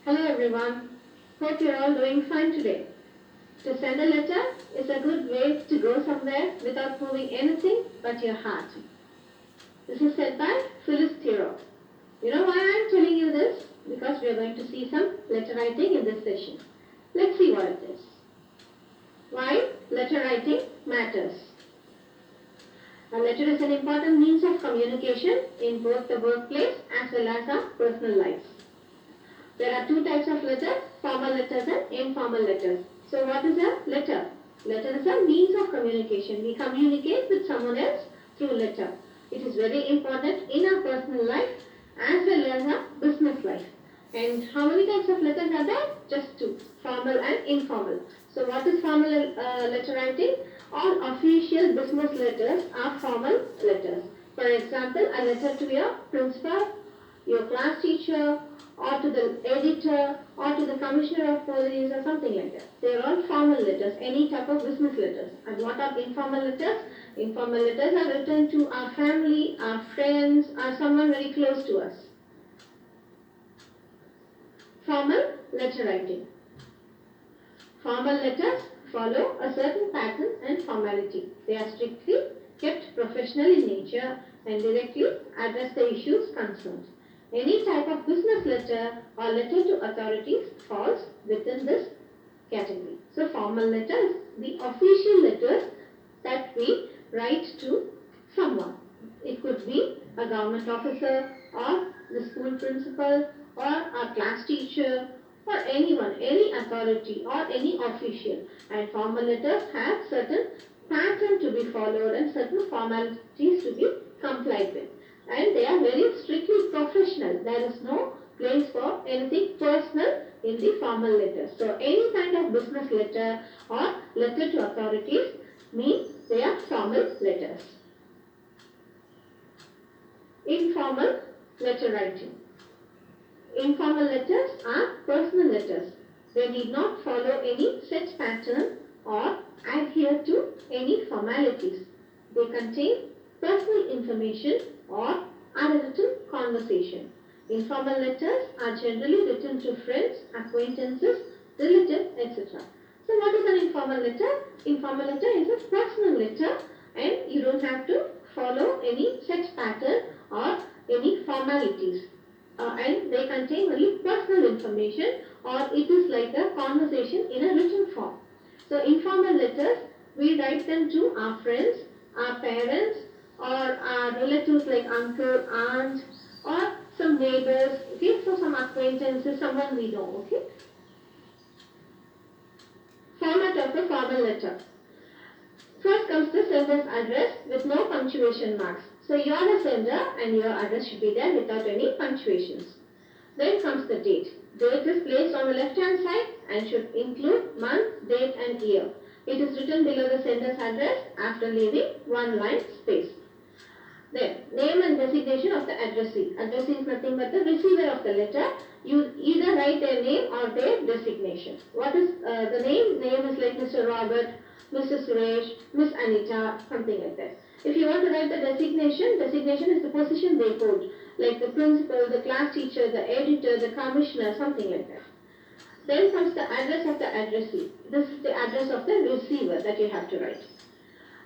Hello everyone. Hope you're all doing fine today. To send a letter is a good way to go somewhere without moving anything but your heart. This is said by Phyllis Theroux. You know why I'm telling you this? Because we are going to see some letter writing in this session. Let's see what it is. Why letter writing matters. A letter is an important means of communication in both the workplace as well as our personal lives. There are two types of letters, formal letters and informal letters. So what is a letter? Letter is a means of communication. We communicate with someone else through letter. It is very important in our personal life as well as our business life. And how many types of letters are there? Just two, formal and informal. So what is formal letter writing? All official business letters are formal letters. For example, a letter to your principal, your class teacher, or to the editor, or to the commissioner of police, or something like that. They are all formal letters, any type of business letters. And what are informal letters? Informal letters are written to our family, our friends, or someone very close to us. Formal letter writing. Formal letters follow a certain pattern and formality. They are strictly kept professional in nature and directly address the issues concerned. Any type of business letter or letter to authorities falls within this category. So formal letters, the official letters that we write to someone. It could be a government officer or the school principal or a class teacher or anyone, any authority or any official. And formal letters have certain pattern to be followed and certain formalities to be complied with. And they are very strictly professional. There is no place for anything personal in the formal letters. So any kind of business letter or letter to authorities mean they are formal letters. Informal letter writing. Informal letters are personal letters. They need not follow any set pattern or adhere to any formalities. They contain personal information or are a written conversation. Informal letters are generally written to friends, acquaintances, relatives, etc. So what is an informal letter? Informal letter is a personal letter and you don't have to follow any set pattern or any formalities. And they contain only personal information or it is like a conversation in a written form. So informal letters, we write them to our friends, our parents, or our relatives like uncle, aunt, or some neighbors, okay, so some acquaintances, someone we know, okay. Format of a formal letter. First comes the sender's address with no punctuation marks. So you are the sender and your address should be there without any punctuations. Then comes the date. Date is placed on the left hand side and should include month, date and year. It is written below the sender's address after leaving one line space. Then, name and designation of the addressee. Addressee is nothing but the receiver of the letter. You either write their name or their designation. What is the name? Name is like Mr. Robert, Mr. Suresh, Miss Anita, something like that. If you want to write the designation, designation is the position they hold, like the principal, the class teacher, the editor, the commissioner, something like that. Then comes the address of the addressee. This is the address of the receiver that you have to write.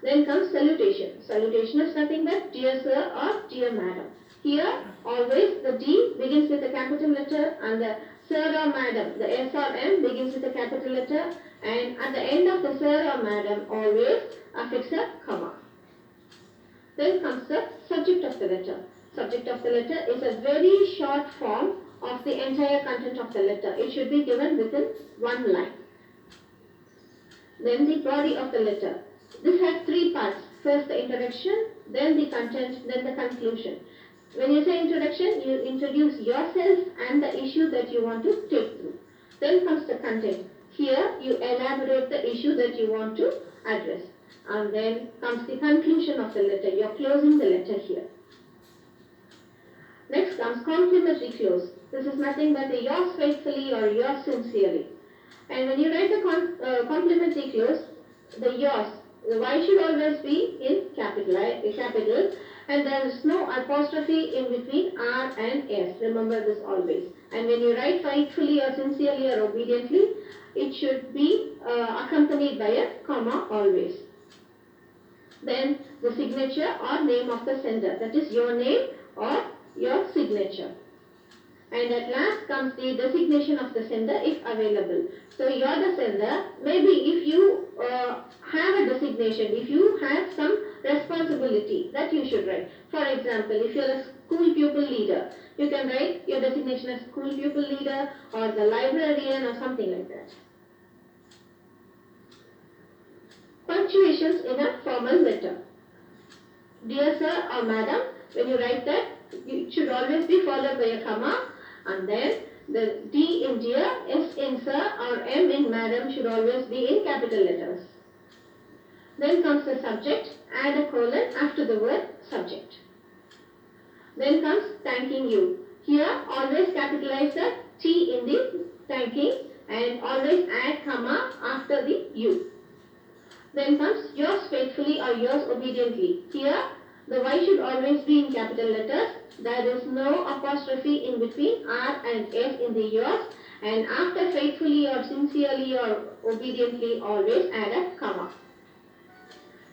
Then comes salutation. Salutation is nothing but dear sir or dear madam. Here, always the D begins with a capital letter and the sir or madam, the S or M begins with a capital letter, and at the end of the sir or madam, always affix a comma. Then comes the subject of the letter. Subject of the letter is a very short form of the entire content of the letter. It should be given within one line. Then the body of the letter. This has three parts. First the introduction, then the content, then the conclusion. When you say introduction, you introduce yourself and the issue that you want to take through. Then comes the content. Here you elaborate the issue that you want to address. And then comes the conclusion of the letter. You are closing the letter here. Next comes complimentary close. This is nothing but a yours faithfully or yours sincerely. And when you write the complimentary close, the yours, The Y should always be in capital, and there is no apostrophe in between R and S. Remember this always. And when you write faithfully or sincerely or obediently, it should be accompanied by a comma always. Then the signature or name of the sender, that is your name or your signature. And at last comes the designation of the sender if available. So you are the sender. Maybe if you have a designation, if you have some responsibility, that you should write. For example, if you are a school pupil leader, you can write your designation as school pupil leader or the librarian or something like that. Punctuations in a formal letter. Dear sir or madam, when you write that, it should always be followed by a comma, and then the D in dear, S in sir or M in madam should always be in capital letters. Then comes the subject, add a colon after the word subject. Then comes thanking you. Here always capitalize the T in the thanking and always add comma after the U. Then comes yours faithfully or yours obediently. Here the Y should always be in capital letters. There is no apostrophe in between R and S in the yours, and after faithfully or sincerely or obediently always add a comma.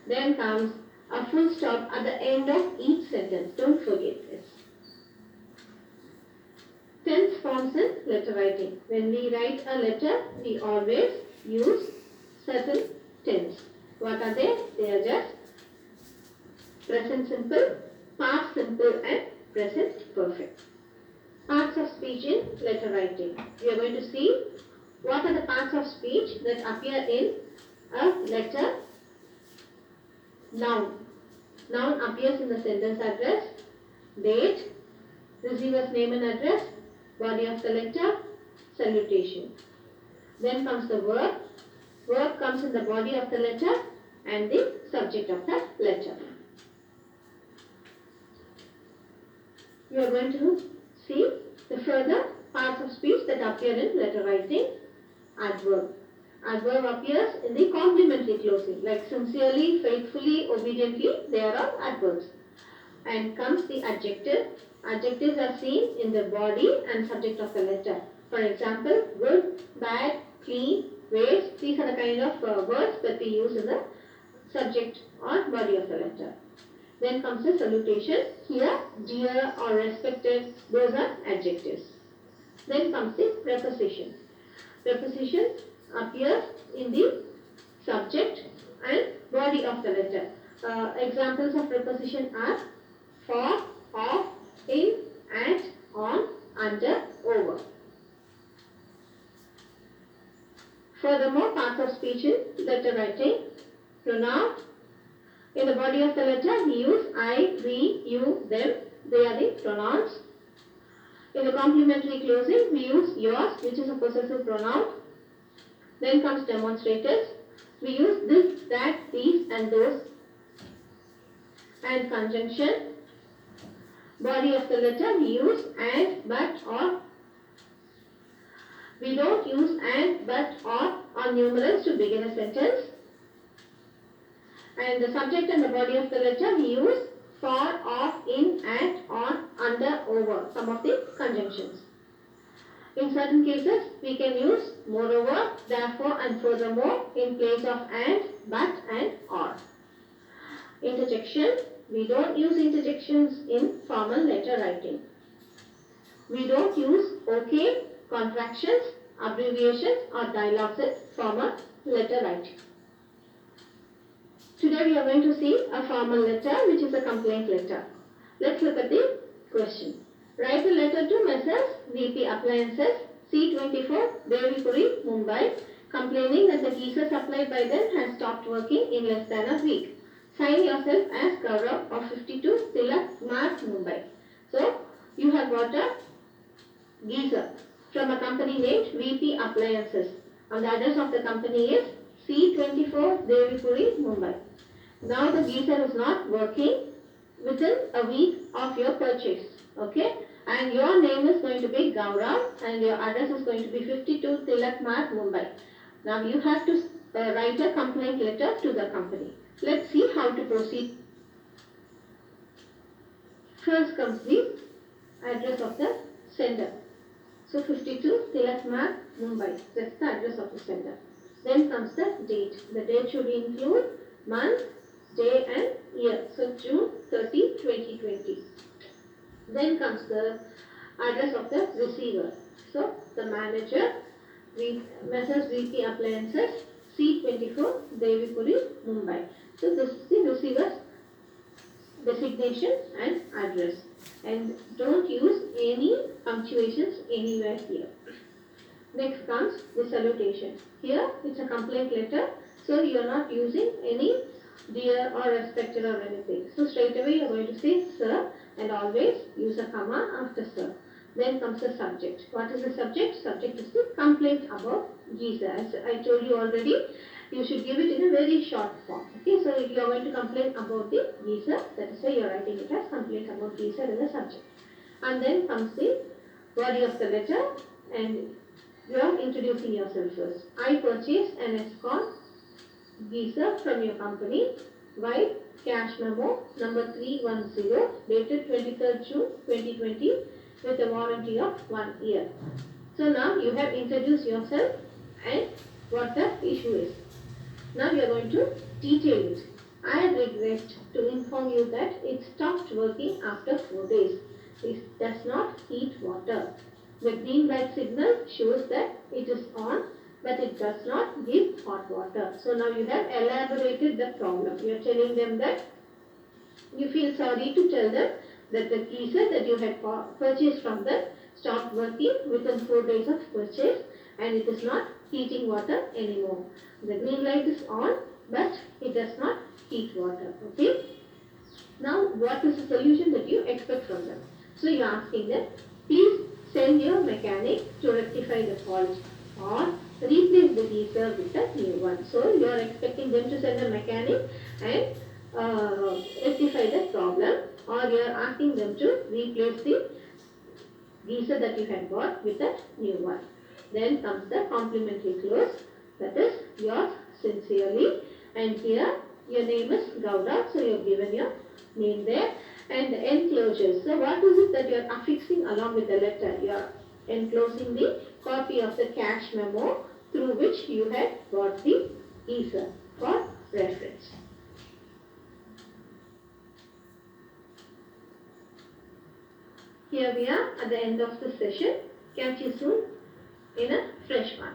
Then comes a full stop at the end of each sentence. Don't forget this. Tense forms in letter writing. When we write a letter, we always use certain tense. What are they? They are just present simple, past simple and present perfect. Parts of speech in letter writing. We are going to see what are the parts of speech that appear in a letter. Noun. Noun appears in the sentence address, date, receiver's name and address, body of the letter, salutation. Then comes the verb. Verb comes in the body of the letter and the subject of the letter. We are going to see the further parts of speech that appear in letter writing. Adverb. Adverb appears in the complementary closing, like sincerely, faithfully, obediently, they are all adverbs. And comes the adjective. Adjectives are seen in the body and subject of the letter. For example, good, bad, clean, waste. These are the kind of words that we use in the subject or body of the letter. Then comes the salutation. Here, dear or respected, those are adjectives. Then comes the preposition. Preposition appears in the subject and body of the letter. Examples of preposition are for, of, in, at, on, under, over. Furthermore, parts of speech in letter writing. Pronoun. In the body of the letter, we use I, we, you, them. They are the pronouns. In the complementary closing, we use yours, which is a possessive pronoun. Then comes demonstrators. We use this, that, these and those. And conjunction. Body of the letter, we use and, but, or. We don't use and, but, or numerals to begin a sentence. And the subject and the body of the letter, we use for, of, in, at, on, under, over, some of the conjunctions. In certain cases, we can use moreover, therefore and furthermore in place of and, but and or. Interjection. We don't use interjections in formal letter writing. We don't use okay, contractions, abbreviations or dialogues in formal letter writing. Today we are going to see a formal letter which is a complaint letter. Let's look at the question. Write a letter to Messrs. VP Appliances, C24, Devipuri, Mumbai, complaining that the geyser supplied by them has stopped working in less than a week. Sign yourself as Gaurav of 52 Tilak Mart, Mumbai. So, you have got a geyser from a company named VP Appliances. And the address of the company is C24, Devipuri, Mumbai. Now the geyser is not working within a week of your purchase. Okay? And your name is going to be Gaurav and your address is going to be 52 Tilak Mart, Mumbai. Now you have to write a complaint letter to the company. Let's see how to proceed. First comes the address of the sender. So 52 Tilak Marg, Mumbai. That's the address of the sender. Then comes the date. The date should include month, day and year. So June 30, 2020. Then comes the address of the receiver. So the manager, Messrs. VP Appliances, C24, Devipuri, Mumbai. So this is the receiver's designation and address. And don't use any punctuations anywhere here. Next comes the salutation. Here it's a complaint letter, so you are not using any dear or respected or anything. So straight away you are going to say sir and always use a comma after sir. Then comes the subject. What is the subject? Subject is the complaint about geyser. As I told you already, you should give it in a very short form. Okay, so if you are going to complain about the geyser, that is why you are writing it as complaint about geyser as a subject. And then comes the body of the letter, and you are introducing yourself first. I purchased an Escon geyser from your company. White cash memo number 310 dated 23rd June 2020 with a warranty of 1 year. So now you have introduced yourself and what the issue is. Now you are going to detail it. I regret to inform you that it stopped working after 4 days. It does not heat water. The green light signal shows that it is on, but it does not give hot water. So now you have elaborated the problem. You are telling them that you feel sorry to tell them that the geyser that you had purchased from them stopped working within 4 days of purchase and it is not heating water anymore. The green light is on, but it does not heat water. Okay. Now what is the solution that you expect from them? So you are asking them, please send your mechanic to rectify the fault or replace the geyser with a new one. So you are expecting them to send a mechanic and rectify the problem, or you are asking them to replace the geyser that you had bought with a new one. Then comes the complimentary clause, that is yours sincerely, and here your name is Gowda, so you have given your name there. And the enclosures. So what is it that you are affixing along with the letter? You are enclosing the copy of the cash memo through which you had bought the geyser for reference. Here we are at the end of the session. Catch you soon in a fresh one.